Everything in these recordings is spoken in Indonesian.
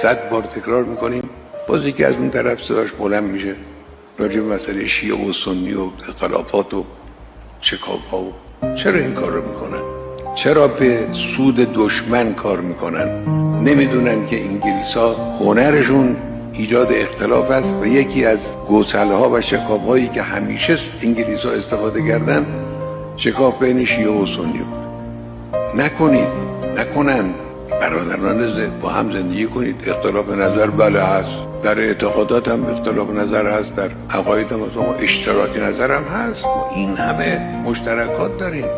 100 بار تکرار میکنیم، باز یکی از اون طرف صداش بلند میشه راجع به مسئله شیعه و سنی و اختلافات و چکاپ ها و چرا این کار رو میکنن؟ چرا به سود دشمن کار میکنن؟ نمیدونن که انگلیس ها هنرشون ایجاد اختلاف است و یکی از گسله ها و شکاف هایی که همیشه انگلیس ها استفاده کردن شکاف بین شیعه و سنی بود. نکنند. برادران با هم زندگی کنید. اختلاف نظر بله هست، در اعتقادات هم اختلاف نظر هست، در عقاید هم اشتراک نظر هم هست. ما این همه مشترکات داریم،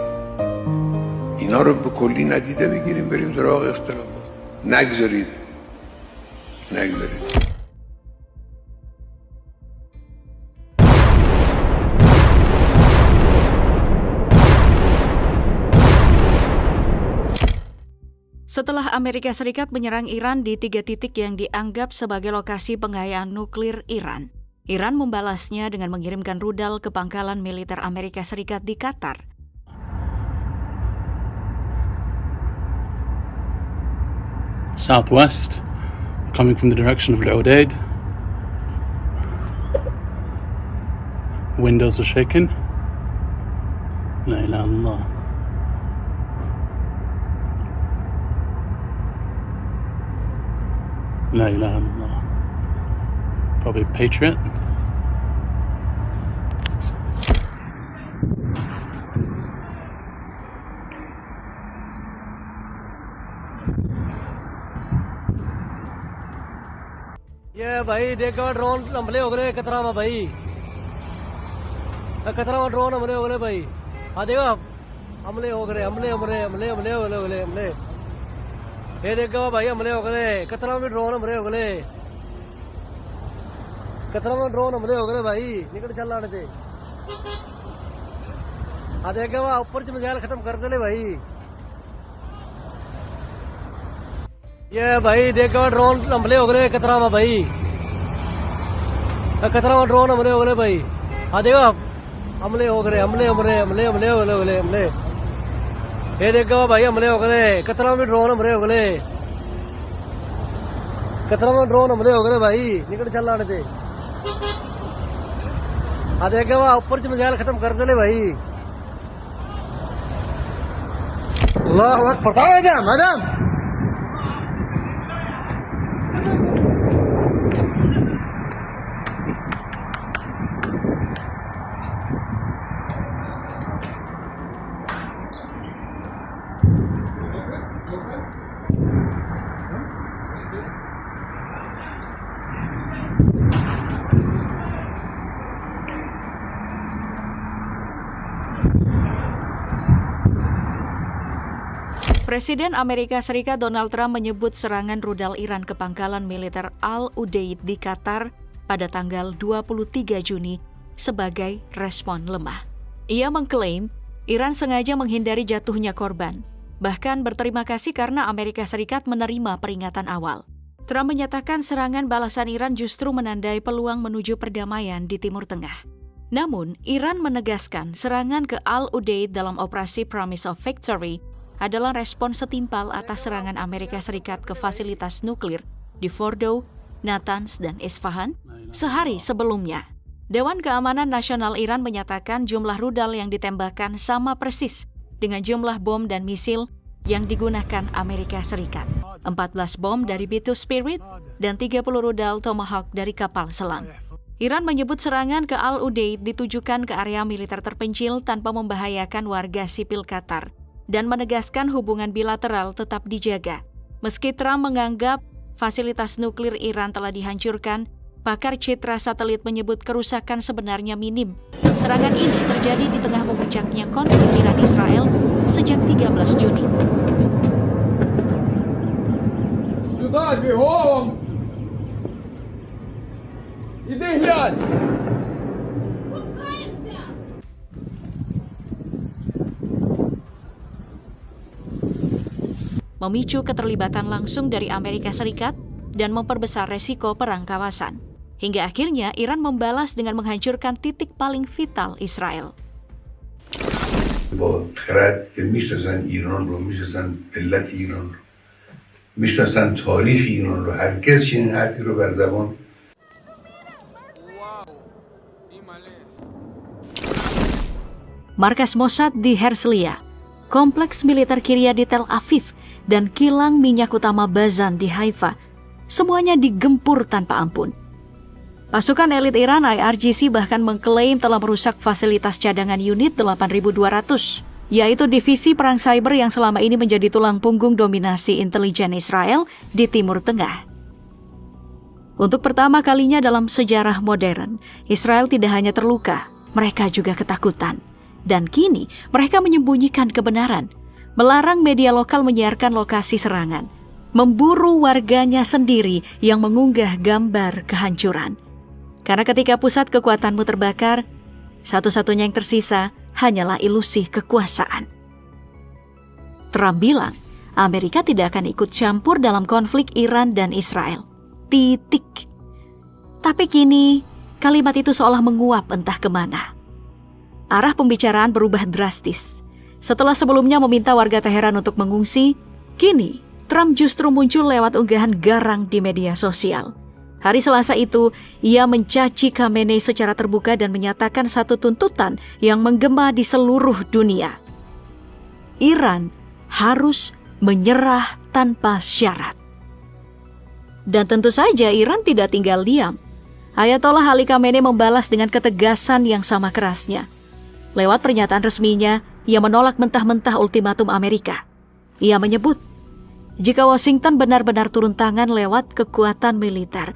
اینا رو به کلی ندیده بگیریم بریم سراغ اختلافات. نگذارید. Setelah Amerika Serikat menyerang Iran di 3 titik yang dianggap sebagai lokasi pengayaan nuklir Iran, Iran membalasnya dengan mengirimkan rudal ke pangkalan militer Amerika Serikat di Qatar. Southwest, coming from the direction of Al-Udeid. Windows are shaking. La ilaha illallah. La ilaha illallah. Probably Patriot. ये भाई देखो ड्रोन हमले हो गए कतरा में भाई, कतरा में ड्रोन हमले हो गए भाई। हाँ देखो हमले हो गए, हमले ये देखो भाई हमले हो गए, कतरा में ड्रोन हमले हो गए, कतरा में ड्रोन हमले हो गए भाई। निकल चल लाने थे। हाँ देखो ऊपर से मिसाइल खत्म कर दे भाई। ये भाई देखो ड्रोन हमले हो गए कतरा में भाई, कतरा में ड्रोन हमले हो गए भाई। हाँ देखो हमले हो गए, हमले ये देखो भाई हमले हो गए, कतरा में ड्रोन हमले हो गए, कतरा में ड्रोन हमले हो गए भाई। निकल चल लाने थे। हाँ देखो ऊपर से मिसाइल खत्म कर दे भाई। अल्लाह अकबर madam. Presiden Amerika Serikat Donald Trump menyebut serangan rudal Iran ke pangkalan militer Al-Udeid di Qatar pada tanggal 23 Juni sebagai respon lemah. Ia mengklaim Iran sengaja menghindari jatuhnya korban, bahkan berterima kasih karena Amerika Serikat menerima peringatan awal. Trump menyatakan serangan balasan Iran justru menandai peluang menuju perdamaian di Timur Tengah. Namun, Iran menegaskan serangan ke Al-Udeid dalam operasi Promise of Victory adalah respon setimpal atas serangan Amerika Serikat ke fasilitas nuklir di Fordow, Natanz, dan Isfahan sehari sebelumnya. Dewan Keamanan Nasional Iran menyatakan jumlah rudal yang ditembakkan sama persis dengan jumlah bom dan misil yang digunakan Amerika Serikat. 14 bom dari B-2 Spirit dan 30 rudal Tomahawk dari kapal selam. Iran menyebut serangan ke Al-Udeid ditujukan ke area militer terpencil tanpa membahayakan warga sipil Qatar dan menegaskan hubungan bilateral tetap dijaga. Meski Trump menganggap fasilitas nuklir Iran telah dihancurkan, pakar citra satelit menyebut kerusakan sebenarnya minim. Serangan ini terjadi di tengah memuncaknya konflik Iran-Israel sejak 13 Juni. Memicu keterlibatan langsung dari Amerika Serikat dan memperbesar resiko perang kawasan. Hingga akhirnya Iran membalas dengan menghancurkan titik paling vital Israel. با خرد که میشناسن ایران رو، میشناسن ملت ایران رو، میشناسن تاریخ ایران رو، هرگز چنین حرفی رو بر زبان Markas Mossad di Herzliya, kompleks militer Kiryat di Tel Aviv, dan kilang minyak utama Bazan di Haifa, semuanya digempur tanpa ampun. Pasukan elit Iran IRGC bahkan mengklaim telah merusak fasilitas cadangan unit 8.200, yaitu divisi perang cyber yang selama ini menjadi tulang punggung dominasi intelijen Israel di Timur Tengah. Untuk pertama kalinya dalam sejarah modern, Israel tidak hanya terluka, mereka juga ketakutan. Dan kini mereka menyembunyikan kebenaran, melarang media lokal menyiarkan lokasi serangan, memburu warganya sendiri yang mengunggah gambar kehancuran. Karena ketika pusat kekuatanmu terbakar, satu-satunya yang tersisa hanyalah ilusi kekuasaan. Trump bilang, Amerika tidak akan ikut campur dalam konflik Iran dan Israel. Titik. Tapi kini, kalimat itu seolah menguap entah kemana. Arah pembicaraan berubah drastis. Setelah sebelumnya meminta warga Teheran untuk mengungsi, kini Trump justru muncul lewat unggahan garang di media sosial. Hari Selasa itu, ia mencaci Khamenei secara terbuka dan menyatakan satu tuntutan yang menggema di seluruh dunia. Iran harus menyerah tanpa syarat. Dan tentu saja Iran tidak tinggal diam. Ayatollah Ali Khamenei membalas dengan ketegasan yang sama kerasnya. Lewat pernyataan resminya, ia menolak mentah-mentah ultimatum Amerika. Ia menyebut, jika Washington benar-benar turun tangan lewat kekuatan militer,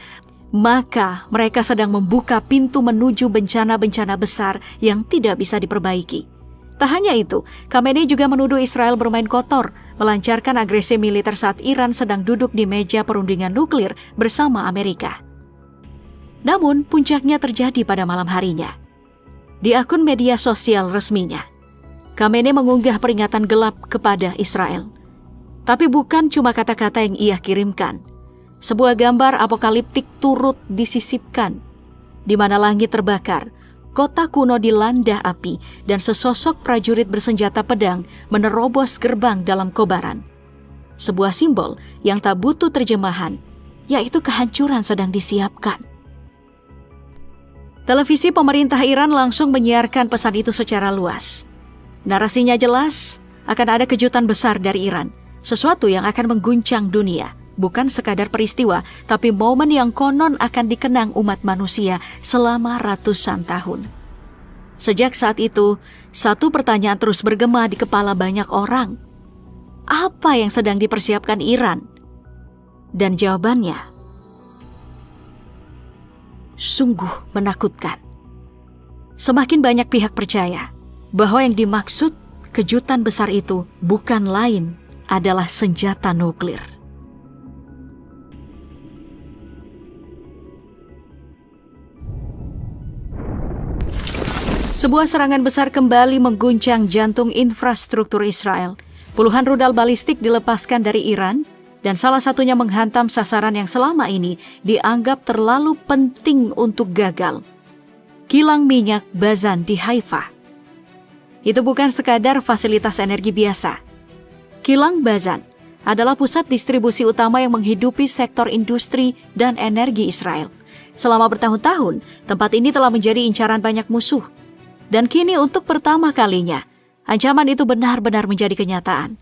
maka mereka sedang membuka pintu menuju bencana-bencana besar yang tidak bisa diperbaiki. Tak hanya itu, Khamenei juga menuduh Israel bermain kotor, melancarkan agresi militer saat Iran sedang duduk di meja perundingan nuklir bersama Amerika. Namun, puncaknya terjadi pada malam harinya. Di akun media sosial resminya, Khamenei mengunggah peringatan gelap kepada Israel. Tapi bukan cuma kata-kata yang ia kirimkan. Sebuah gambar apokaliptik turut disisipkan, di mana langit terbakar, kota kuno dilanda api, dan sesosok prajurit bersenjata pedang menerobos gerbang dalam kobaran. Sebuah simbol yang tak butuh terjemahan, yaitu kehancuran sedang disiapkan. Televisi pemerintah Iran langsung menyiarkan pesan itu secara luas. Narasinya jelas, akan ada kejutan besar dari Iran, sesuatu yang akan mengguncang dunia, bukan sekadar peristiwa, tapi momen yang konon akan dikenang umat manusia selama ratusan tahun. Sejak saat itu, satu pertanyaan terus bergema di kepala banyak orang. Apa yang sedang dipersiapkan Iran? Dan jawabannya sungguh menakutkan. Semakin banyak pihak percaya bahwa yang dimaksud kejutan besar itu bukan lain adalah senjata nuklir. Sebuah serangan besar kembali mengguncang jantung infrastruktur Israel. Puluhan rudal balistik dilepaskan dari Iran, dan salah satunya menghantam sasaran yang selama ini dianggap terlalu penting untuk gagal. Kilang minyak Bazan di Haifa. Itu bukan sekadar fasilitas energi biasa. Kilang Bazan adalah pusat distribusi utama yang menghidupi sektor industri dan energi Israel. Selama bertahun-tahun, tempat ini telah menjadi incaran banyak musuh. Dan kini untuk pertama kalinya, ancaman itu benar-benar menjadi kenyataan.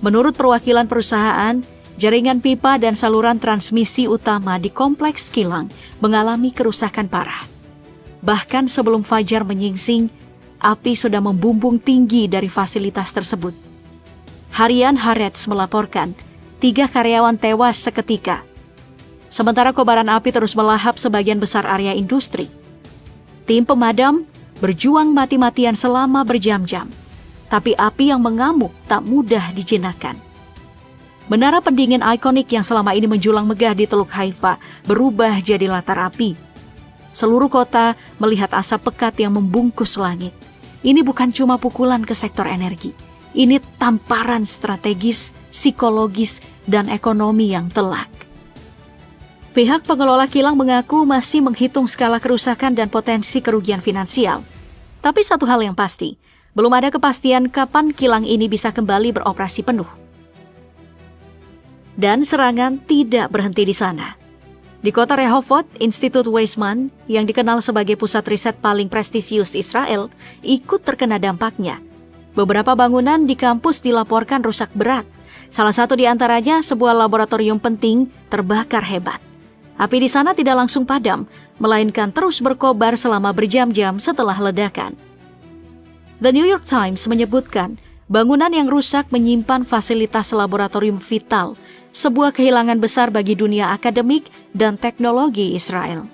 Menurut perwakilan perusahaan, jaringan pipa dan saluran transmisi utama di kompleks kilang mengalami kerusakan parah. Bahkan sebelum fajar menyingsing, api sudah membumbung tinggi dari fasilitas tersebut. Harian Haaretz melaporkan 3 karyawan tewas seketika. Sementara kobaran api terus melahap sebagian besar area industri. Tim pemadam berjuang mati-matian selama berjam-jam. Tapi api yang mengamuk tak mudah dijinakkan. Menara pendingin ikonik yang selama ini menjulang megah di Teluk Haifa berubah jadi latar api. Seluruh kota melihat asap pekat yang membungkus langit. Ini bukan cuma pukulan ke sektor energi. Ini tamparan strategis, psikologis, dan ekonomi yang telak. Pihak pengelola kilang mengaku masih menghitung skala kerusakan dan potensi kerugian finansial. Tapi satu hal yang pasti, belum ada kepastian kapan kilang ini bisa kembali beroperasi penuh. Dan serangan tidak berhenti di sana. Di kota Rehovot, Institut Weizmann, yang dikenal sebagai pusat riset paling prestisius Israel, ikut terkena dampaknya. Beberapa bangunan di kampus dilaporkan rusak berat. Salah satu di antaranya sebuah laboratorium penting terbakar hebat. Api di sana tidak langsung padam, melainkan terus berkobar selama berjam-jam setelah ledakan. The New York Times menyebutkan, bangunan yang rusak menyimpan fasilitas laboratorium vital, sebuah kehilangan besar bagi dunia akademik dan teknologi Israel.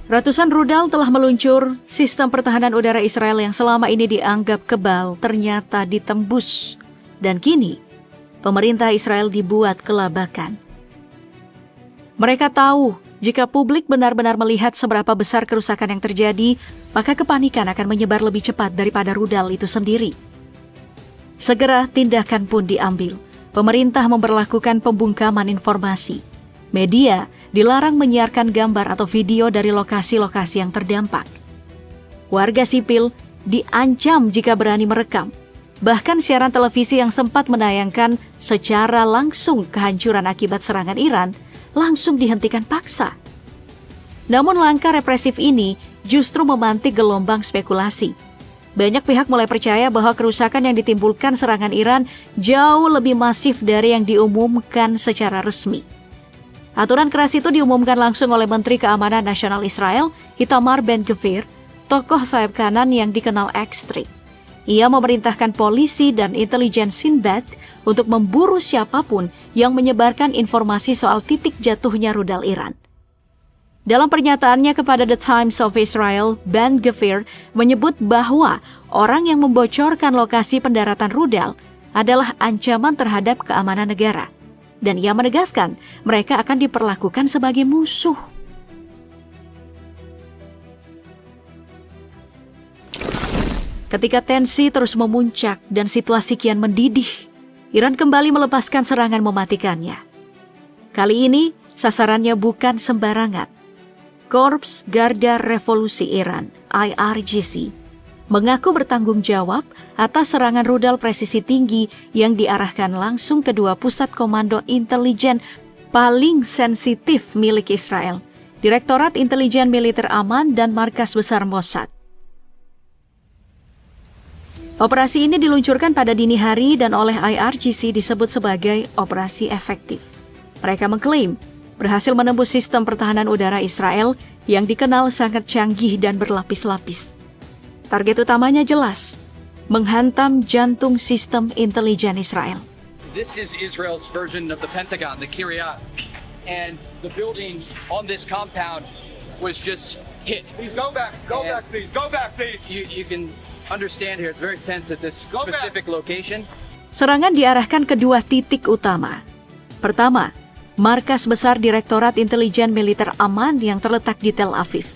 Ratusan rudal telah meluncur, sistem pertahanan udara Israel yang selama ini dianggap kebal ternyata ditembus. Dan kini, pemerintah Israel dibuat kelabakan. Mereka tahu, jika publik benar-benar melihat seberapa besar kerusakan yang terjadi, maka kepanikan akan menyebar lebih cepat daripada rudal itu sendiri. Segera tindakan pun diambil. Pemerintah memberlakukan pembungkaman informasi. Media dilarang menyiarkan gambar atau video dari lokasi-lokasi yang terdampak. Warga sipil diancam jika berani merekam. Bahkan siaran televisi yang sempat menayangkan secara langsung kehancuran akibat serangan Iran langsung dihentikan paksa. Namun langkah represif ini justru memantik gelombang spekulasi. Banyak pihak mulai percaya bahwa kerusakan yang ditimbulkan serangan Iran jauh lebih masif dari yang diumumkan secara resmi. Aturan keras itu diumumkan langsung oleh Menteri Keamanan Nasional Israel, Itamar Ben-Gvir, tokoh sayap kanan yang dikenal ekstrim. Ia memerintahkan polisi dan intelijen Shin Bet untuk memburu siapapun yang menyebarkan informasi soal titik jatuhnya rudal Iran. Dalam pernyataannya kepada The Times of Israel, Ben-Gvir menyebut bahwa orang yang membocorkan lokasi pendaratan rudal adalah ancaman terhadap keamanan negara. Dan ia menegaskan mereka akan diperlakukan sebagai musuh. Ketika tensi terus memuncak dan situasi kian mendidih, Iran kembali melepaskan serangan mematikannya. Kali ini sasarannya bukan sembarangan. Korps Garda Revolusi Iran, IRGC, mengaku bertanggung jawab atas serangan rudal presisi tinggi yang diarahkan langsung ke dua pusat komando intelijen paling sensitif milik Israel, Direktorat Intelijen Militer Aman dan Markas Besar Mossad. Operasi ini diluncurkan pada dini hari dan oleh IRGC disebut sebagai operasi efektif. Mereka mengklaim berhasil menembus sistem pertahanan udara Israel yang dikenal sangat canggih dan berlapis-lapis. Target utamanya jelas, menghantam jantung sistem intelijen Israel. This is Israel's version of the Pentagon, the Kiryat, and the building on this compound was just hit. Please go back, please, go back, please. You can understand here, it's very tense at this specific location. Serangan diarahkan ke dua titik utama. Pertama, markas besar Direktorat Intelijen Militer Aman yang terletak di Tel Aviv.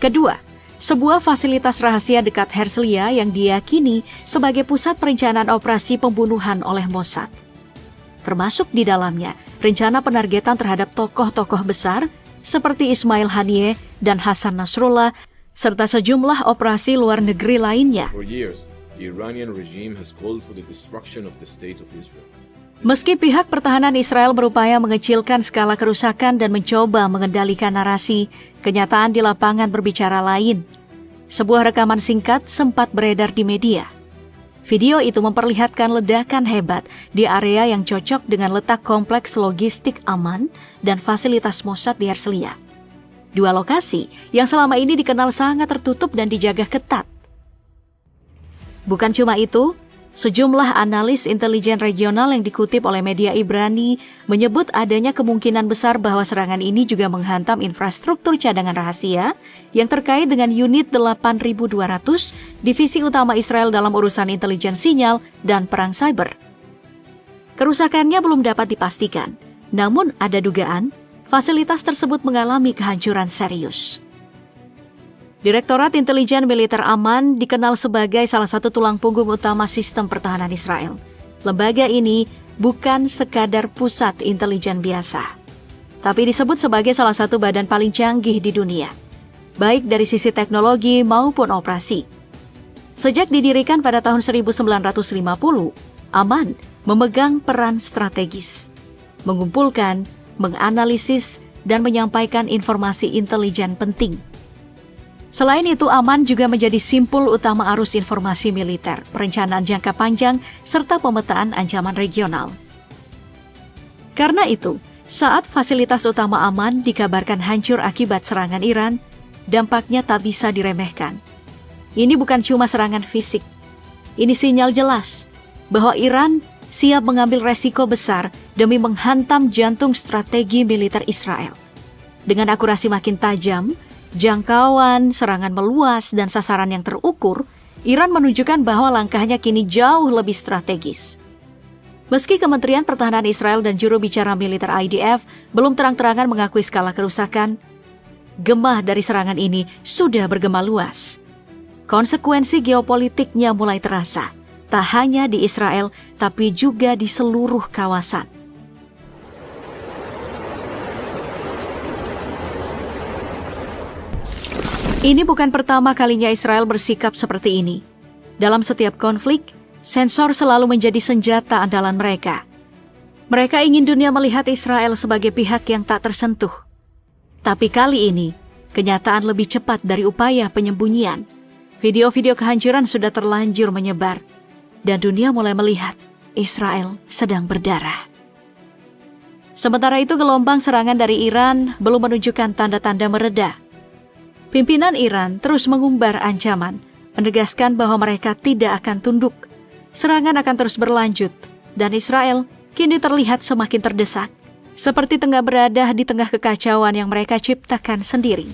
Kedua, sebuah fasilitas rahasia dekat Herzliya yang diyakini sebagai pusat perencanaan operasi pembunuhan oleh Mossad. Termasuk di dalamnya rencana penargetan terhadap tokoh-tokoh besar seperti Ismail Haniyeh dan Hasan Nasrullah, serta sejumlah operasi luar negeri lainnya. For years, the Iranian regime has called for the destruction of the state of Israel. Meski pihak pertahanan Israel berupaya mengecilkan skala kerusakan dan mencoba mengendalikan narasi, kenyataan di lapangan berbicara lain. Sebuah rekaman singkat sempat beredar di media. Video itu memperlihatkan ledakan hebat di area yang cocok dengan letak kompleks logistik aman dan fasilitas Mossad di Herzliya. Dua lokasi yang selama ini dikenal sangat tertutup dan dijaga ketat. Bukan cuma itu, sejumlah analis intelijen regional yang dikutip oleh media Ibrani menyebut adanya kemungkinan besar bahwa serangan ini juga menghantam infrastruktur cadangan rahasia yang terkait dengan unit 8200 divisi utama Israel dalam urusan intelijen sinyal dan perang cyber. Kerusakannya belum dapat dipastikan, namun ada dugaan fasilitas tersebut mengalami kehancuran serius. Direktorat Intelijen Militer Aman dikenal sebagai salah satu tulang punggung utama sistem pertahanan Israel. Lembaga ini bukan sekadar pusat intelijen biasa, tapi disebut sebagai salah satu badan paling canggih di dunia, baik dari sisi teknologi maupun operasi. Sejak didirikan pada tahun 1950, Aman memegang peran strategis, mengumpulkan, menganalisis, dan menyampaikan informasi intelijen penting. Selain itu, Aman juga menjadi simpul utama arus informasi militer, perencanaan jangka panjang, serta pemetaan ancaman regional. Karena itu, saat fasilitas utama Aman dikabarkan hancur akibat serangan Iran, dampaknya tak bisa diremehkan. Ini bukan cuma serangan fisik. Ini sinyal jelas bahwa Iran siap mengambil resiko besar demi menghantam jantung strategi militer Israel. Dengan akurasi makin tajam, jangkauan, serangan meluas, dan sasaran yang terukur, Iran menunjukkan bahwa langkahnya kini jauh lebih strategis. Meski Kementerian Pertahanan Israel dan juru bicara militer IDF belum terang-terangan mengakui skala kerusakan, gemah dari serangan ini sudah bergema luas. Konsekuensi geopolitiknya mulai terasa, tak hanya di Israel, tapi juga di seluruh kawasan. Ini bukan pertama kalinya Israel bersikap seperti ini. Dalam setiap konflik, sensor selalu menjadi senjata andalan mereka. Mereka ingin dunia melihat Israel sebagai pihak yang tak tersentuh. Tapi kali ini, kenyataan lebih cepat dari upaya penyembunyian. Video-video kehancuran sudah terlanjur menyebar, dan dunia mulai melihat Israel sedang berdarah. Sementara itu, gelombang serangan dari Iran belum menunjukkan tanda-tanda mereda. Pimpinan Iran terus mengumbar ancaman, menegaskan bahwa mereka tidak akan tunduk. Serangan akan terus berlanjut, dan Israel kini terlihat semakin terdesak, seperti tengah berada di tengah kekacauan yang mereka ciptakan sendiri.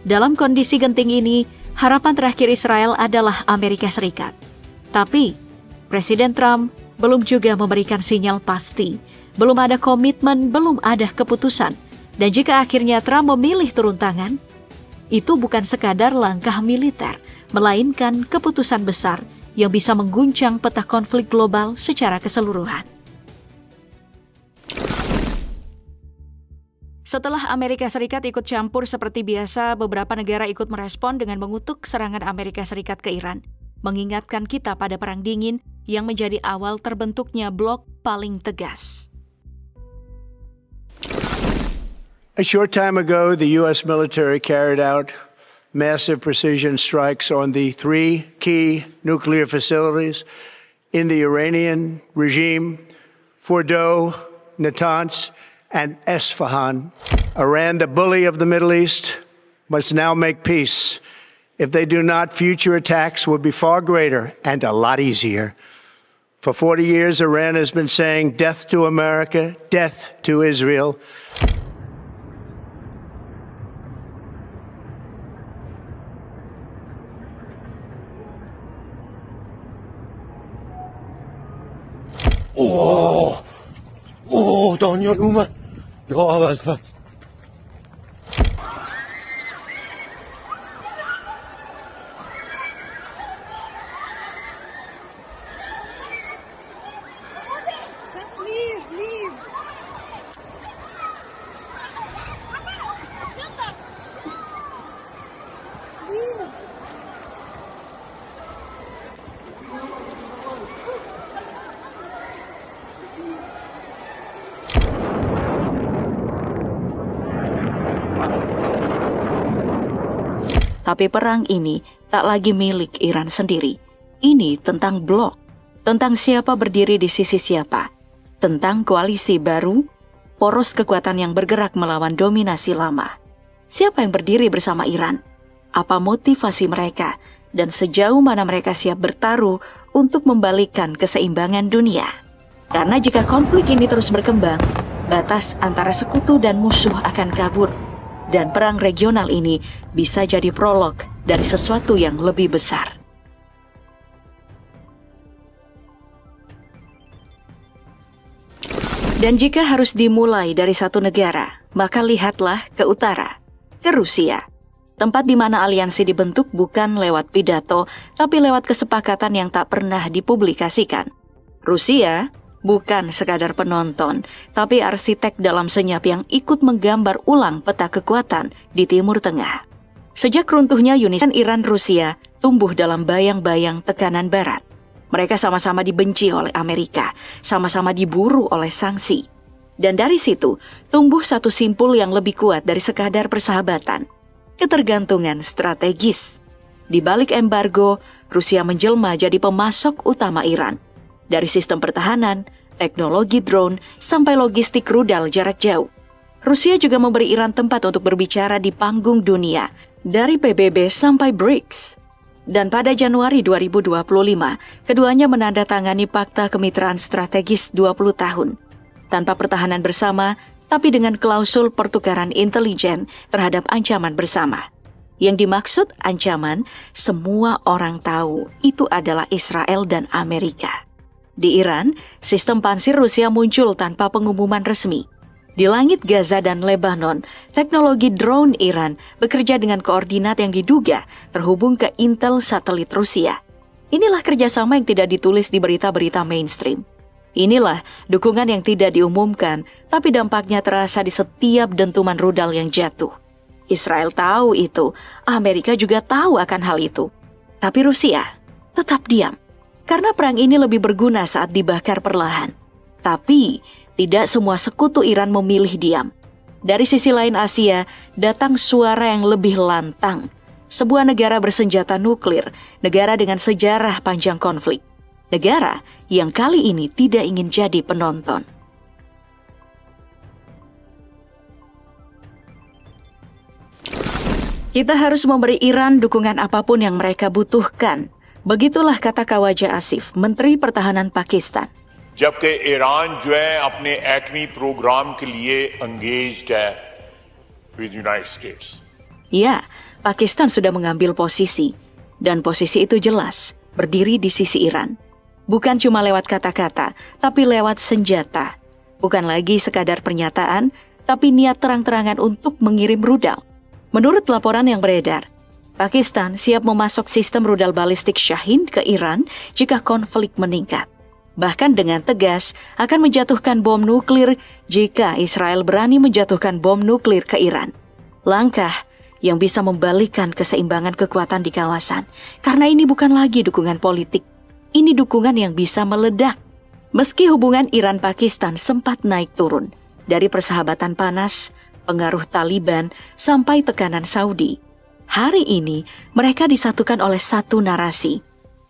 Dalam kondisi genting ini, harapan terakhir Israel adalah Amerika Serikat. Tapi, Presiden Trump belum juga memberikan sinyal pasti. Belum ada komitmen, belum ada keputusan. Dan jika akhirnya Trump memilih turun tangan, itu bukan sekadar langkah militer, melainkan keputusan besar yang bisa mengguncang peta konflik global secara keseluruhan. Setelah Amerika Serikat ikut campur seperti biasa, beberapa negara ikut merespon dengan mengutuk serangan Amerika Serikat ke Iran, mengingatkan kita pada Perang Dingin yang menjadi awal terbentuknya blok paling tegas. A short time ago, the U.S. military carried out massive precision strikes on the 3 key nuclear facilities in the Iranian regime, Fordow, Natanz, and Esfahan. Iran, the bully of the Middle East, must now make peace. If they do not, future attacks will be far greater and a lot easier. For 40 years, Iran has been saying death to America, death to Israel. Oh, Daniel Umar. Ja, aber was? Tapi perang ini tak lagi milik Iran sendiri. Ini tentang blok, tentang siapa berdiri di sisi siapa, tentang koalisi baru, poros kekuatan yang bergerak melawan dominasi lama. Siapa yang berdiri bersama Iran? Apa motivasi mereka? Dan sejauh mana mereka siap bertaruh untuk membalikkan keseimbangan dunia? Karena jika konflik ini terus berkembang, batas antara sekutu dan musuh akan kabur. Dan perang regional ini bisa jadi prolog dari sesuatu yang lebih besar. Dan jika harus dimulai dari satu negara, maka lihatlah ke utara, ke Rusia. Tempat di mana aliansi dibentuk bukan lewat pidato, tapi lewat kesepakatan yang tak pernah dipublikasikan. Rusia bukan sekadar penonton, tapi arsitek dalam senyap yang ikut menggambar ulang peta kekuatan di Timur Tengah. Sejak runtuhnya Uni Soviet, Iran Rusia tumbuh dalam bayang-bayang tekanan Barat. Mereka sama-sama dibenci oleh Amerika, sama-sama diburu oleh sanksi. Dan dari situ tumbuh satu simpul yang lebih kuat dari sekadar persahabatan, ketergantungan strategis. Di balik embargo, Rusia menjelma jadi pemasok utama Iran. Dari sistem pertahanan, teknologi drone, sampai logistik rudal jarak jauh. Rusia juga memberi Iran tempat untuk berbicara di panggung dunia, dari PBB sampai BRICS. Dan pada Januari 2025, keduanya menandatangani Fakta Kemitraan Strategis 20 tahun. Tanpa pertahanan bersama, tapi dengan klausul pertukaran intelijen terhadap ancaman bersama. Yang dimaksud ancaman, semua orang tahu itu adalah Israel dan Amerika. Di Iran, sistem pansir Rusia muncul tanpa pengumuman resmi. Di langit Gaza dan Lebanon, teknologi drone Iran bekerja dengan koordinat yang diduga terhubung ke intel satelit Rusia. Inilah kerjasama yang tidak ditulis di berita-berita mainstream. Inilah dukungan yang tidak diumumkan, tapi dampaknya terasa di setiap dentuman rudal yang jatuh. Israel tahu itu, Amerika juga tahu akan hal itu. Tapi Rusia tetap diam, karena perang ini lebih berguna saat dibakar perlahan. Tapi tidak semua sekutu Iran memilih diam. Dari sisi lain Asia, datang suara yang lebih lantang. Sebuah negara bersenjata nuklir, negara dengan sejarah panjang konflik. Negara yang kali ini tidak ingin jadi penonton. Kita harus memberi Iran dukungan apapun yang mereka butuhkan. Begitulah kata Khawaja Asif, Menteri Pertahanan Pakistan. जबकि ईरान जो है अपने एटमी प्रोग्राम के लिए engaged है with United States. Ya, Pakistan sudah mengambil posisi, dan posisi itu jelas, berdiri di sisi Iran. Bukan cuma lewat kata-kata, tapi lewat senjata. Bukan lagi sekadar pernyataan, tapi niat terang-terangan untuk mengirim rudal. Menurut laporan yang beredar, Pakistan siap memasok sistem rudal balistik Shahin ke Iran jika konflik meningkat. Bahkan dengan tegas akan menjatuhkan bom nuklir jika Israel berani menjatuhkan bom nuklir ke Iran. Langkah yang bisa membalikkan keseimbangan kekuatan di kawasan. Karena ini bukan lagi dukungan politik. Ini dukungan yang bisa meledak. Meski hubungan Iran-Pakistan sempat naik turun, dari persahabatan panas, pengaruh Taliban, sampai tekanan Saudi. Hari ini mereka disatukan oleh satu narasi,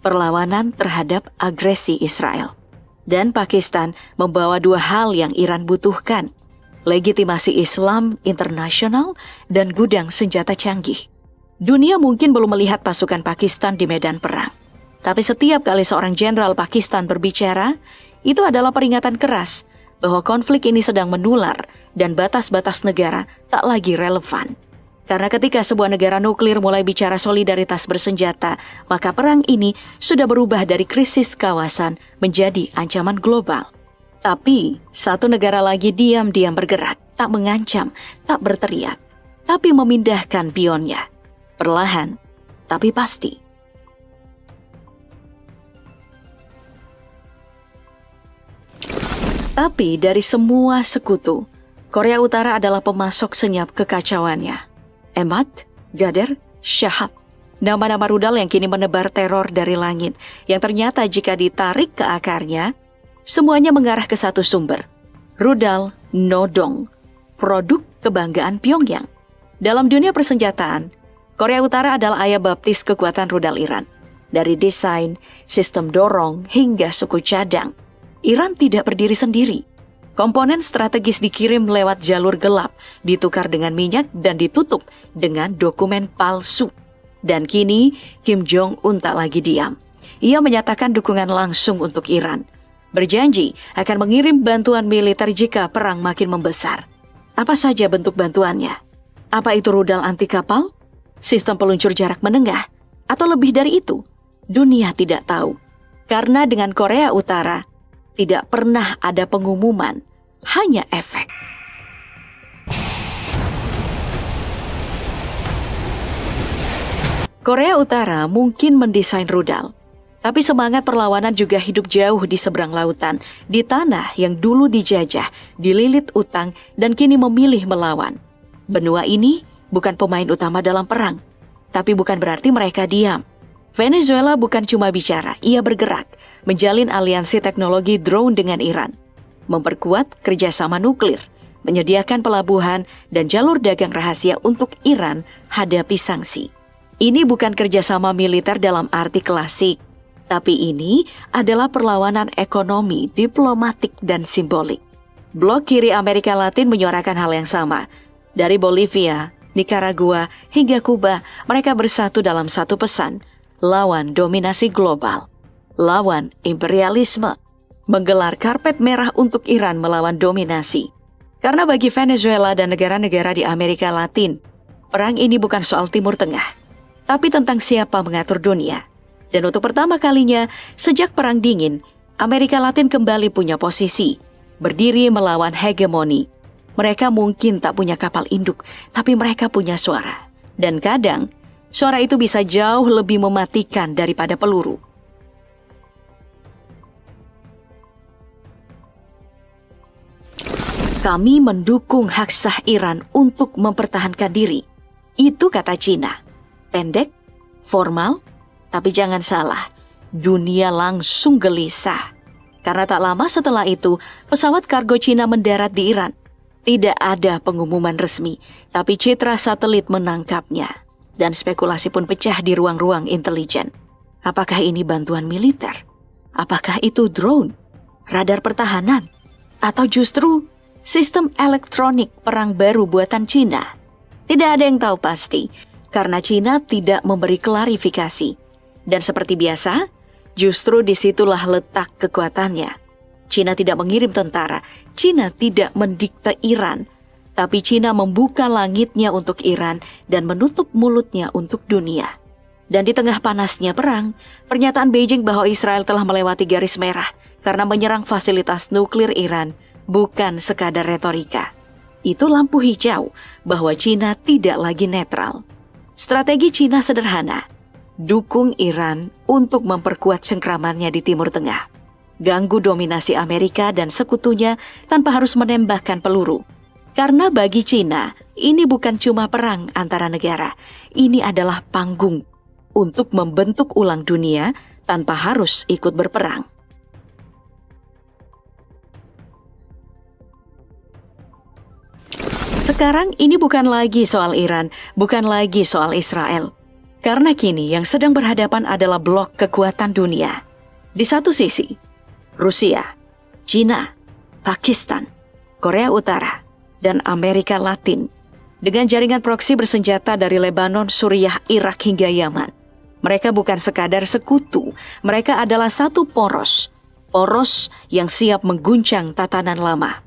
perlawanan terhadap agresi Israel. Dan Pakistan membawa dua hal yang Iran butuhkan, legitimasi Islam internasional dan gudang senjata canggih. Dunia mungkin belum melihat pasukan Pakistan di medan perang. Tapi setiap kali seorang jenderal Pakistan berbicara, itu adalah peringatan keras bahwa konflik ini sedang menular dan batas-batas negara tak lagi relevan. Karena ketika sebuah negara nuklir mulai bicara solidaritas bersenjata, maka perang ini sudah berubah dari krisis kawasan menjadi ancaman global. Tapi satu negara lagi diam-diam bergerak, tak mengancam, tak berteriak, tapi memindahkan pionnya. Perlahan, tapi pasti. Tapi dari semua sekutu, Korea Utara adalah pemasok senyap kekacauannya. Emad, Gader, Shahab. Nama-nama rudal yang kini menebar teror dari langit, yang ternyata jika ditarik ke akarnya, semuanya mengarah ke satu sumber. Rudal Nodong, produk kebanggaan Pyongyang. Dalam dunia persenjataan, Korea Utara adalah ayah baptis kekuatan rudal Iran. Dari desain, sistem dorong, hingga suku cadang, Iran tidak berdiri sendiri. Komponen strategis dikirim lewat jalur gelap, ditukar dengan minyak dan ditutup dengan dokumen palsu. Dan kini, Kim Jong-un tak lagi diam. Ia menyatakan dukungan langsung untuk Iran. Berjanji akan mengirim bantuan militer jika perang makin membesar. Apa saja bentuk bantuannya? Apa itu rudal anti kapal? Sistem peluncur jarak menengah? Atau lebih dari itu? Dunia tidak tahu. Karena dengan Korea Utara, tidak pernah ada pengumuman, hanya efek. Korea Utara mungkin mendesain rudal, tapi semangat perlawanan juga hidup jauh di seberang lautan, di tanah yang dulu dijajah, dililit utang, dan kini memilih melawan. Benua ini bukan pemain utama dalam perang, Tapi bukan berarti mereka diam. Venezuela bukan cuma bicara, ia bergerak, menjalin aliansi teknologi drone dengan Iran, memperkuat kerjasama nuklir, menyediakan pelabuhan dan jalur dagang rahasia untuk Iran hadapi sanksi. Ini bukan kerjasama militer dalam arti klasik, tapi ini adalah perlawanan ekonomi, diplomatik, dan simbolik. Blok kiri Amerika Latin menyuarakan hal yang sama. Dari Bolivia, Nicaragua, hingga Kuba, mereka bersatu dalam satu pesan, lawan dominasi global, lawan imperialisme, menggelar karpet merah untuk Iran melawan dominasi. Karena bagi Venezuela dan negara-negara di Amerika Latin, perang ini bukan soal Timur Tengah, tapi tentang siapa mengatur dunia. Dan untuk pertama kalinya, sejak Perang Dingin, Amerika Latin kembali punya posisi, berdiri melawan hegemoni. Mereka mungkin tak punya kapal induk, tapi mereka punya suara. Dan kadang, suara itu bisa jauh lebih mematikan daripada peluru. Kami mendukung hak sah Iran untuk mempertahankan diri. Itu kata Cina. Pendek, formal, tapi jangan salah, dunia langsung gelisah. Karena tak lama setelah itu, pesawat kargo Cina mendarat di Iran. Tidak ada pengumuman resmi, tapi citra satelit menangkapnya. Dan spekulasi pun pecah di ruang-ruang intelijen. Apakah ini bantuan militer? Apakah itu drone? Radar pertahanan? Atau justru sistem elektronik perang baru buatan Cina? Tidak ada yang tahu pasti, karena Cina tidak memberi klarifikasi. Dan seperti biasa, justru disitulah letak kekuatannya. Cina tidak mengirim tentara, Cina tidak mendikte Iran, tapi Cina membuka langitnya untuk Iran dan menutup mulutnya untuk dunia. Dan di tengah panasnya perang, pernyataan Beijing bahwa Israel telah melewati garis merah karena menyerang fasilitas nuklir Iran bukan sekadar retorika. Itu lampu hijau bahwa Cina tidak lagi netral. Strategi Cina sederhana, dukung Iran untuk memperkuat cengkramannya di Timur Tengah. Ganggu dominasi Amerika dan sekutunya tanpa harus menembakkan peluru. Karena bagi Cina, ini bukan cuma perang antara negara, ini adalah panggung untuk membentuk ulang dunia tanpa harus ikut berperang. Sekarang ini bukan lagi soal Iran, bukan lagi soal Israel. Karena kini yang sedang berhadapan adalah blok kekuatan dunia. Di satu sisi, Rusia, China, Pakistan, Korea Utara, dan Amerika Latin. Dengan jaringan proksi bersenjata dari Lebanon, Suriah, Irak, hingga Yaman. Mereka bukan sekadar sekutu, mereka adalah satu poros yang siap mengguncang tatanan lama.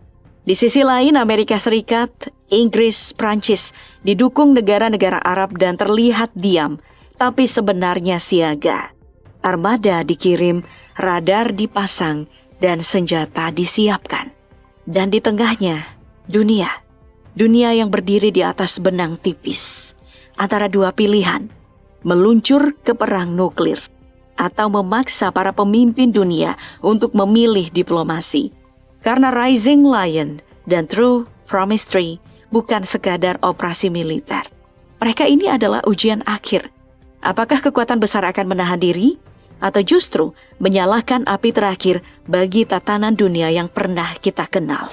Di sisi lain, Amerika Serikat, Inggris, Prancis didukung negara-negara Arab dan terlihat diam, tapi sebenarnya siaga. Armada dikirim, radar dipasang, dan senjata disiapkan. Dan di tengahnya, dunia yang berdiri di atas benang tipis, antara dua pilihan, meluncur ke perang nuklir, atau memaksa para pemimpin dunia untuk memilih diplomasi. Karena Rising Lion dan True Promise 3 bukan sekadar operasi militer. Mereka ini adalah ujian akhir. Apakah kekuatan besar akan menahan diri? Atau justru menyalakan api terakhir bagi tatanan dunia yang pernah kita kenal.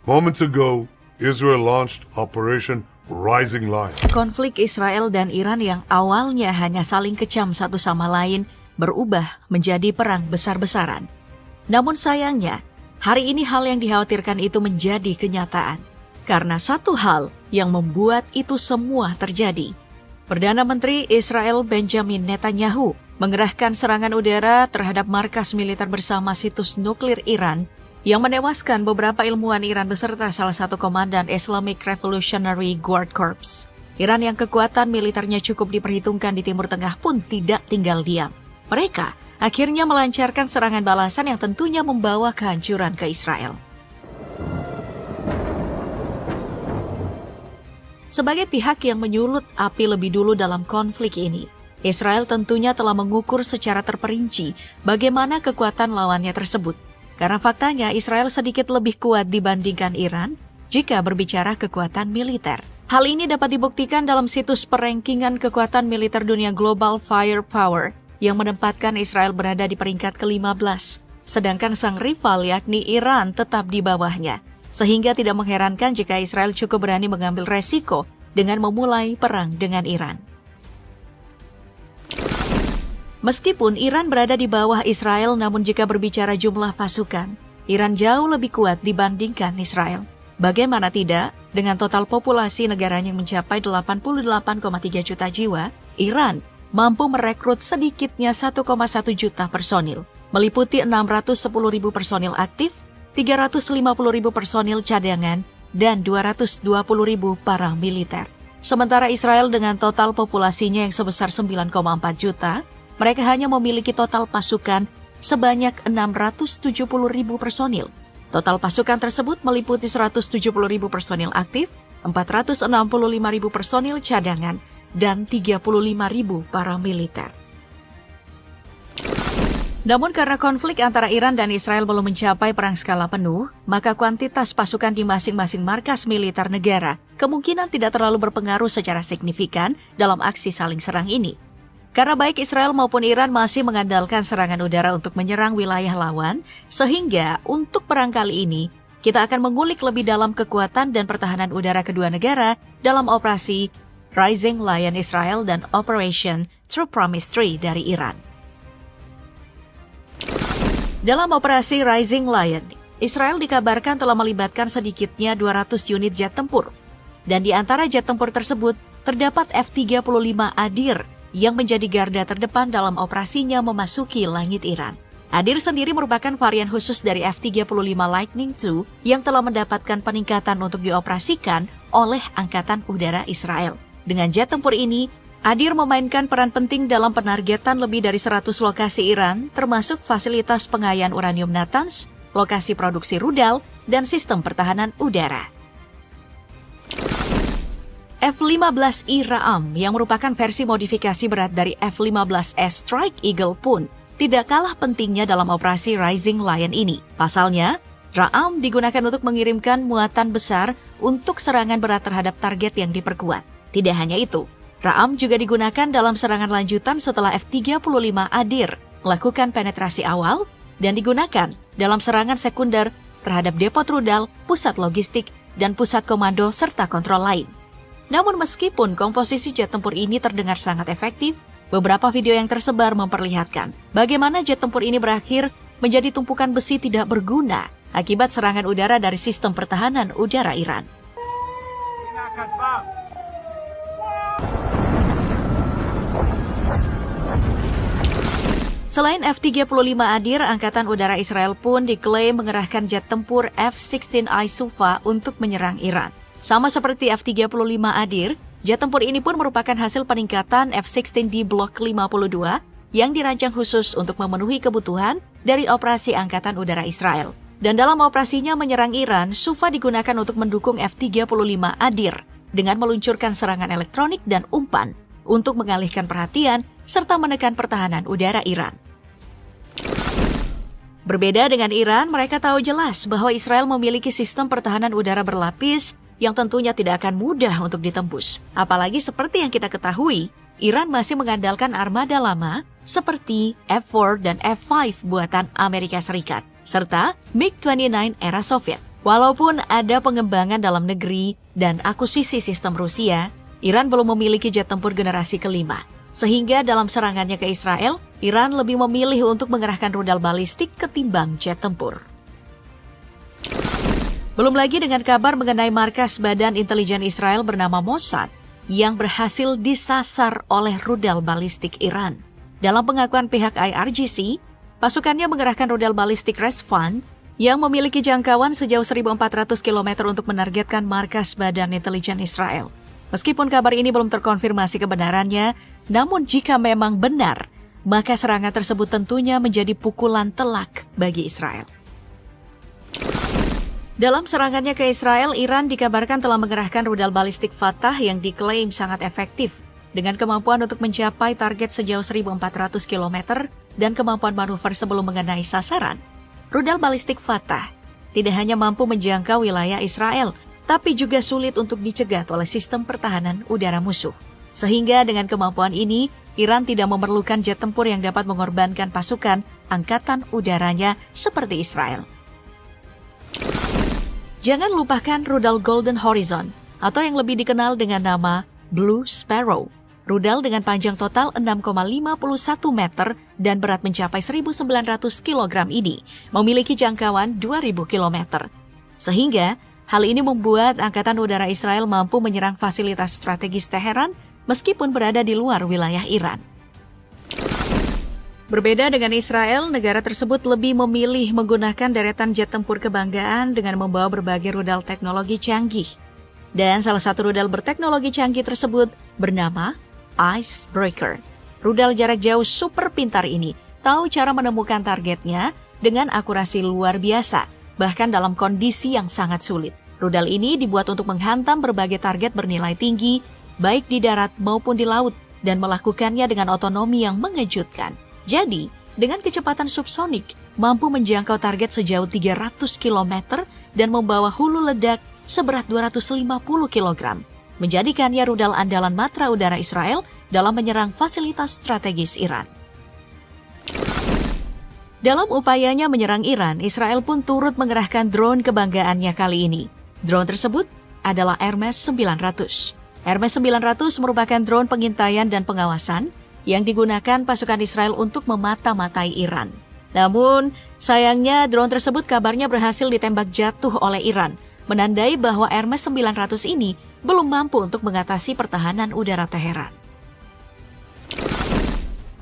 Moments ago, Israel launched Operation Rising Lion. Konflik Israel dan Iran yang awalnya hanya saling kecam satu sama lain berubah menjadi perang besar-besaran. Namun sayangnya, hari ini hal yang dikhawatirkan itu menjadi kenyataan. Karena satu hal yang membuat itu semua terjadi. Perdana Menteri Israel Benjamin Netanyahu mengerahkan serangan udara terhadap markas militer bersama situs nuklir Iran yang menewaskan beberapa ilmuwan Iran beserta salah satu komandan Islamic Revolutionary Guard Corps. Iran yang kekuatan militernya cukup diperhitungkan di Timur Tengah pun tidak tinggal diam. Mereka akhirnya melancarkan serangan balasan yang tentunya membawa kehancuran ke Israel. Sebagai pihak yang menyulut api lebih dulu dalam konflik ini, Israel tentunya telah mengukur secara terperinci bagaimana kekuatan lawannya tersebut. Karena faktanya Israel sedikit lebih kuat dibandingkan Iran jika berbicara kekuatan militer. Hal ini dapat dibuktikan dalam situs perankingan kekuatan militer dunia Global Firepower yang menempatkan Israel berada di peringkat ke-15, sedangkan sang rival yakni Iran tetap di bawahnya. Sehingga tidak mengherankan jika Israel cukup berani mengambil resiko dengan memulai perang dengan Iran. Meskipun Iran berada di bawah Israel, namun jika berbicara jumlah pasukan, Iran jauh lebih kuat dibandingkan Israel. Bagaimana tidak, dengan total populasi negaranya yang mencapai 88,3 juta jiwa, Iran mampu merekrut sedikitnya 1,1 juta personil, meliputi 610.000 personil aktif, 350.000 personil cadangan, dan 220.000 para militer. Sementara Israel dengan total populasinya yang sebesar 9,4 juta, mereka hanya memiliki total pasukan sebanyak 670.000 personil. Total pasukan tersebut meliputi 170.000 personil aktif, 465.000 personil cadangan, dan 35.000 para militer. Namun karena konflik antara Iran dan Israel belum mencapai perang skala penuh, maka kuantitas pasukan di masing-masing markas militer negara kemungkinan tidak terlalu berpengaruh secara signifikan dalam aksi saling serang ini. Karena baik Israel maupun Iran masih mengandalkan serangan udara untuk menyerang wilayah lawan, sehingga untuk perang kali ini, kita akan mengulik lebih dalam kekuatan dan pertahanan udara kedua negara dalam operasi Rising Lion Israel dan Operation True Promise 3 dari Iran. Dalam operasi Rising Lion, Israel dikabarkan telah melibatkan sedikitnya 200 unit jet tempur. Dan di antara jet tempur tersebut, terdapat F-35 Adir, yang menjadi garda terdepan dalam operasinya memasuki langit Iran. Adir sendiri merupakan varian khusus dari F-35 Lightning II yang telah mendapatkan peningkatan untuk dioperasikan oleh Angkatan Udara Israel. Dengan jet tempur ini, Adir memainkan peran penting dalam penargetan lebih dari 100 lokasi Iran, termasuk fasilitas pengayaan uranium Natanz, lokasi produksi rudal, dan sistem pertahanan udara. F-15I Ra'am yang merupakan versi modifikasi berat dari F-15S Strike Eagle pun tidak kalah pentingnya dalam operasi Rising Lion ini. Pasalnya, Ra'am digunakan untuk mengirimkan muatan besar untuk serangan berat terhadap target yang diperkuat. Tidak hanya itu, Ra'am juga digunakan dalam serangan lanjutan setelah F-35 Adir melakukan penetrasi awal dan digunakan dalam serangan sekunder terhadap depot rudal, pusat logistik, dan pusat komando serta kontrol lain. Namun meskipun komposisi jet tempur ini terdengar sangat efektif, beberapa video yang tersebar memperlihatkan bagaimana jet tempur ini berakhir menjadi tumpukan besi tidak berguna akibat serangan udara dari sistem pertahanan udara Iran. Selain F-35 Adir, Angkatan Udara Israel pun diklaim mengerahkan jet tempur F-16I Sufa untuk menyerang Iran. Sama seperti F-35 Adir, jet tempur ini pun merupakan hasil peningkatan F-16D Block 52 yang dirancang khusus untuk memenuhi kebutuhan dari operasi Angkatan Udara Israel. Dan dalam operasinya menyerang Iran, Sufa digunakan untuk mendukung F-35 Adir dengan meluncurkan serangan elektronik dan umpan untuk mengalihkan perhatian serta menekan pertahanan udara Iran. Berbeda dengan Iran, mereka tahu jelas bahwa Israel memiliki sistem pertahanan udara berlapis yang tentunya tidak akan mudah untuk ditembus. Apalagi seperti yang kita ketahui, Iran masih mengandalkan armada lama seperti F-4 dan F-5 buatan Amerika Serikat, serta MiG-29 era Soviet. Walaupun ada pengembangan dalam negeri dan akuisisi sistem Rusia, Iran belum memiliki jet tempur generasi kelima. Sehingga dalam serangannya ke Israel, Iran lebih memilih untuk mengerahkan rudal balistik ketimbang jet tempur. Belum lagi dengan kabar mengenai markas Badan Intelijen Israel bernama Mossad yang berhasil disasar oleh rudal balistik Iran. Dalam pengakuan pihak IRGC, pasukannya mengerahkan rudal balistik Resfan yang memiliki jangkauan sejauh 1.400 km untuk menargetkan markas Badan Intelijen Israel. Meskipun kabar ini belum terkonfirmasi kebenarannya, namun jika memang benar, maka serangan tersebut tentunya menjadi pukulan telak bagi Israel. Dalam serangannya ke Israel, Iran dikabarkan telah mengerahkan rudal balistik Fatah yang diklaim sangat efektif dengan kemampuan untuk mencapai target sejauh 1.400 km dan kemampuan manuver sebelum mengenai sasaran, rudal balistik Fatah tidak hanya mampu menjangkau wilayah Israel, tapi juga sulit untuk dicegat oleh sistem pertahanan udara musuh. Sehingga dengan kemampuan ini, Iran tidak memerlukan jet tempur yang dapat mengorbankan pasukan angkatan udaranya seperti Israel. Jangan lupakan rudal Golden Horizon, atau yang lebih dikenal dengan nama Blue Sparrow. Rudal dengan panjang total 6,51 meter dan berat mencapai 1.900 kg ini memiliki jangkauan 2.000 km. Sehingga hal ini membuat Angkatan Udara Israel mampu menyerang fasilitas strategis Teheran meskipun berada di luar wilayah Iran. Berbeda dengan Israel, negara tersebut lebih memilih menggunakan deretan jet tempur kebanggaan dengan membawa berbagai rudal teknologi canggih. Dan salah satu rudal berteknologi canggih tersebut bernama Icebreaker. Rudal jarak jauh super pintar ini tahu cara menemukan targetnya dengan akurasi luar biasa, bahkan dalam kondisi yang sangat sulit. Rudal ini dibuat untuk menghantam berbagai target bernilai tinggi, baik di darat maupun di laut, dan melakukannya dengan otonomi yang mengejutkan. Jadi, dengan kecepatan subsonik, mampu menjangkau target sejauh 300 km dan membawa hulu ledak seberat 250 kg. Menjadikannya rudal andalan matra udara Israel dalam menyerang fasilitas strategis Iran. Dalam upayanya menyerang Iran, Israel pun turut mengerahkan drone kebanggaannya kali ini. Drone tersebut adalah Hermes 900. Hermes 900 merupakan drone pengintaian dan pengawasan yang digunakan pasukan Israel untuk memata-matai Iran. Namun, sayangnya drone tersebut kabarnya berhasil ditembak jatuh oleh Iran, menandai bahwa Hermes 900 ini belum mampu untuk mengatasi pertahanan udara Teheran.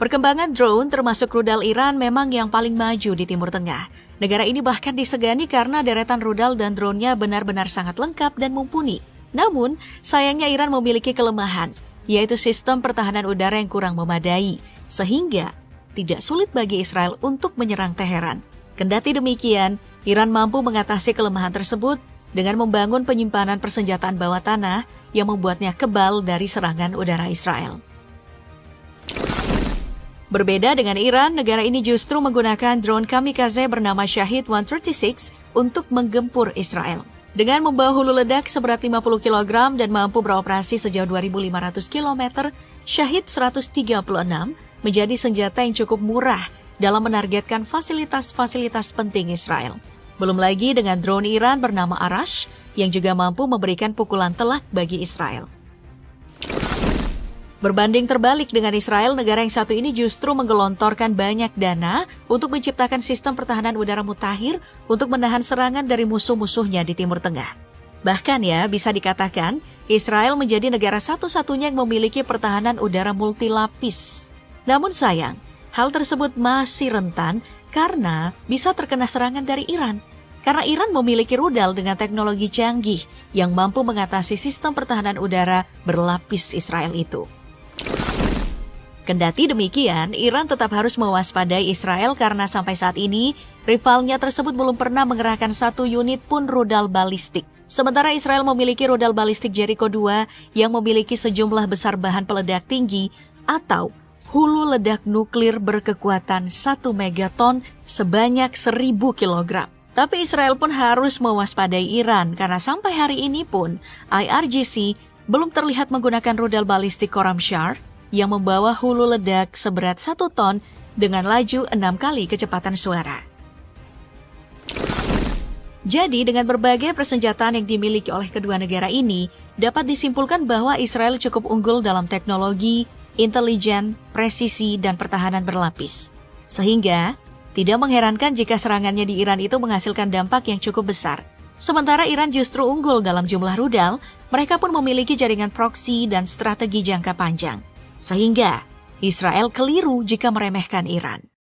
Perkembangan drone termasuk rudal Iran memang yang paling maju di Timur Tengah. Negara ini bahkan disegani karena deretan rudal dan drone-nya benar-benar sangat lengkap dan mumpuni. Namun, sayangnya Iran memiliki kelemahan, yaitu sistem pertahanan udara yang kurang memadai, sehingga tidak sulit bagi Israel untuk menyerang Teheran. Kendati demikian, Iran mampu mengatasi kelemahan tersebut dengan membangun penyimpanan persenjataan bawah tanah yang membuatnya kebal dari serangan udara Israel. Berbeda dengan Iran, negara ini justru menggunakan drone kamikaze bernama Shahid 136 untuk menggempur Israel. Dengan membawa hulu ledak seberat 50 kg dan mampu beroperasi sejauh 2.500 km, Shahid 136 menjadi senjata yang cukup murah dalam menargetkan fasilitas-fasilitas penting Israel. Belum lagi dengan drone Iran bernama Arash yang juga mampu memberikan pukulan telak bagi Israel. Berbanding terbalik dengan Israel, negara yang satu ini justru menggelontorkan banyak dana untuk menciptakan sistem pertahanan udara mutakhir untuk menahan serangan dari musuh-musuhnya di Timur Tengah. Bahkan bisa dikatakan Israel menjadi negara satu-satunya yang memiliki pertahanan udara multilapis. Namun sayang, hal tersebut masih rentan karena bisa terkena serangan dari Iran. Karena Iran memiliki rudal dengan teknologi canggih yang mampu mengatasi sistem pertahanan udara berlapis Israel itu. Kendati demikian, Iran tetap harus mewaspadai Israel karena sampai saat ini, rivalnya tersebut belum pernah mengerahkan satu unit pun rudal balistik. Sementara Israel memiliki rudal balistik Jericho 2 yang memiliki sejumlah besar bahan peledak tinggi atau hulu ledak nuklir berkekuatan 1 megaton sebanyak 1.000 kg. Tapi Israel pun harus mewaspadai Iran karena sampai hari ini pun IRGC belum terlihat menggunakan rudal balistik Khorramshahr yang membawa hulu ledak seberat 1 ton dengan laju 6 kali kecepatan suara. Jadi dengan berbagai persenjataan yang dimiliki oleh kedua negara ini, dapat disimpulkan bahwa Israel cukup unggul dalam teknologi, intelijen, presisi, dan pertahanan berlapis. Sehingga tidak mengherankan jika serangannya di Iran itu menghasilkan dampak yang cukup besar. Sementara Iran justru unggul dalam jumlah rudal, mereka pun memiliki jaringan proksi dan strategi jangka panjang. Sehingga Israel keliru jika meremehkan Iran.